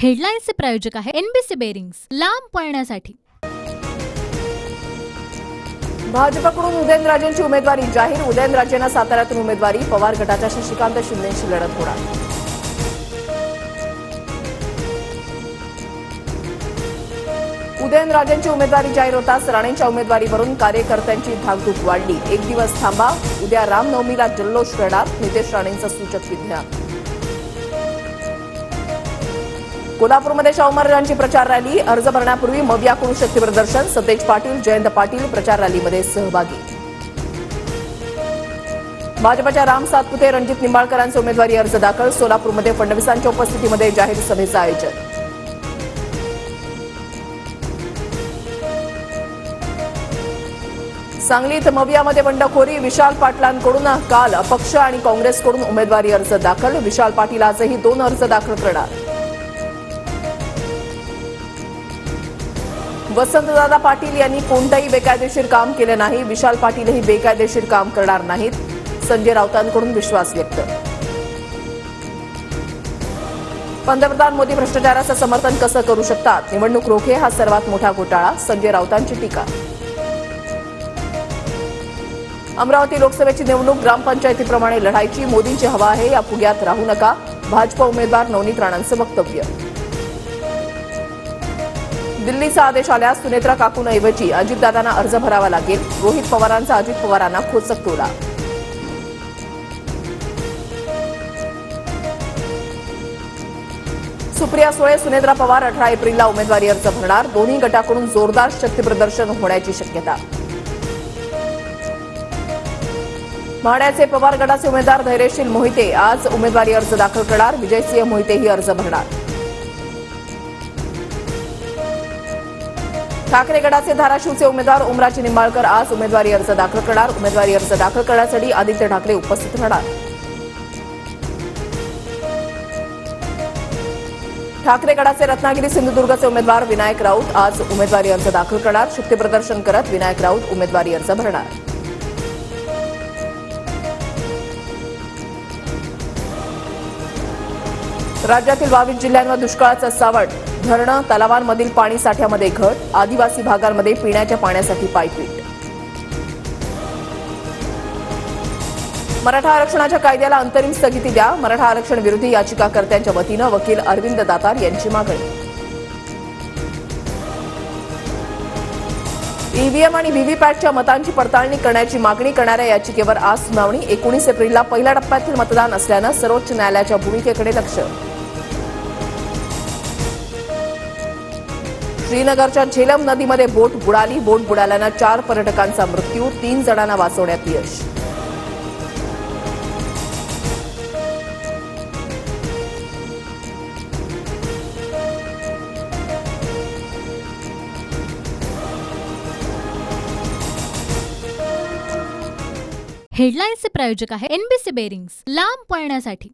हेडलाईन्सचे प्रायोजक आहे NBC bearings, लांब पळण्यासाठी। भाजपकडून उदयनराजेंची उमेदवारी जाहीर। उदयनराजेंना साताऱ्यातून उमेदवारी। पवार गटाच्या शशिकांत शिंदेंशी लढत होणार। उदयनराजेंची उमेदवारी जाहीर होताच राणेंच्या उमेदवारीवरून कार्यकर्त्यांची धाकधूक वाढली। एक दिवस थांबा, उद्या रामनवमीला जल्लोष करणार, नितेश राणेंचं सूचक विज्ञान। कोल्हापूरमध्ये शाहू महाराजांची प्रचार रॅली। अर्ज भरण्यापूर्वी मवियाकडून शक्तीप्रदर्शन। सतेज पाटील, जयंत पाटील प्रचार रॅलीमध्ये सहभागी। भाजपच्या राम सातपुते, रणजित निंबाळकरांचे उमेदवारी अर्ज दाखल। सोलापूरमध्ये फडणवीसांच्या उपस्थितीमध्ये जाहीर सभेचं आयोजन। सांगलीत मवियामध्ये बंडखोरी। विशाल पाटलांकडून काल अपक्ष आणि काँग्रेसकडून उमेदवारी अर्ज दाखल। विशाल पाटील आजही 2 अर्ज दाखल करणार। वसंतदादा पाटील यांनी कोणतंही बेकायदेशीर काम केलं नाही। विशाल पाटीलही बेकायदेशीर काम करणार नाहीत। संजय राऊतांकडून विश्वास व्यक्त। पंतप्रधान मोदी भ्रष्टाचाराचं समर्थन कसं करू शकतात? निवडणूक रोखे हा सर्वात मोठा घोटाळा। संजय राऊतांची टीका। अमरावती लोकसभेची निवडणूक ग्रामपंचायतीप्रमाणे लढायची। मोदींची हवा आहे, या फुग्यात राहू नका। भाजप उमेदवार नवनीत राणांचं वक्तव्य। दिल्लीचा आदेश आल्यास सुनेत्रा काकूंऐवजी अजितदादांना अर्ज भरावा लागेल। रोहित पवारांचा अजित पवारांना खोचक टोला। सुप्रिया सुळे, सुनेत्रा पवार 18 एप्रिलला उमेदवारी अर्ज भरणार। दोन्ही गटाकडून जोरदार शक्तीप्रदर्शन होण्याची शक्यता। म्हाड्याचे पवार गटाचे उमेदवार धैर्यशील मोहिते आज उमेदवारी अर्ज दाखल करणार। विजयसिंह मोहितेही अर्ज भरणार। ठाकरे गटाचे धाराशिवचे उमेदवार ओमराजे निंबाळकर आज उमेदवारी अर्ज दाखल करणार। उमेदवारी अर्ज दाखल करण्यासाठी आदित्य ठाकरे उपस्थित राहणार। ठाकरे गटाचे रत्नागिरी सिंधुदुर्गचे उमेदवार विनायक राऊत आज उमेदवारी अर्ज दाखल करणार। शक्तीप्रदर्शन करत विनायक राऊत उमेदवारी अर्ज भरणार। राज्यातील 22 जिल्ह्यांवर दुष्काळाचं सावट। धरणं तलावांमधील पाणी साठ्यामध्ये घट। आदिवासी भागांमध्ये पिण्याच्या पाण्यासाठी पायपीट। मराठा आरक्षणाच्या कायद्याला अंतरिम स्थगिती द्या। मराठा आरक्षण विरोधी याचिकाकर्त्यांच्या वतीनं वकील अरविंद दातार यांची मागणी। ईव्हीएम आणि व्हीव्हीपॅटच्या मतांची पडताळणी करण्याची मागणी करणाऱ्या याचिकेवर आज सुनावणी। 19 एप्रिलला पहिल्या टप्प्यातील मतदान असल्यानं सर्वोच्च न्यायालयाच्या भूमिकेकडे लक्ष। श्रीनगरच्या झेलम नदीमध्ये बोट बुडाली। बोट बुडाल्यानं 4 पर्यटकांचा मृत्यू, 3 जणांना वाचवण्यात यश। हेडलाईन्सचे प्रायोजक आहे एनबीसी बेरिंग्स, लांब पळण्यासाठी।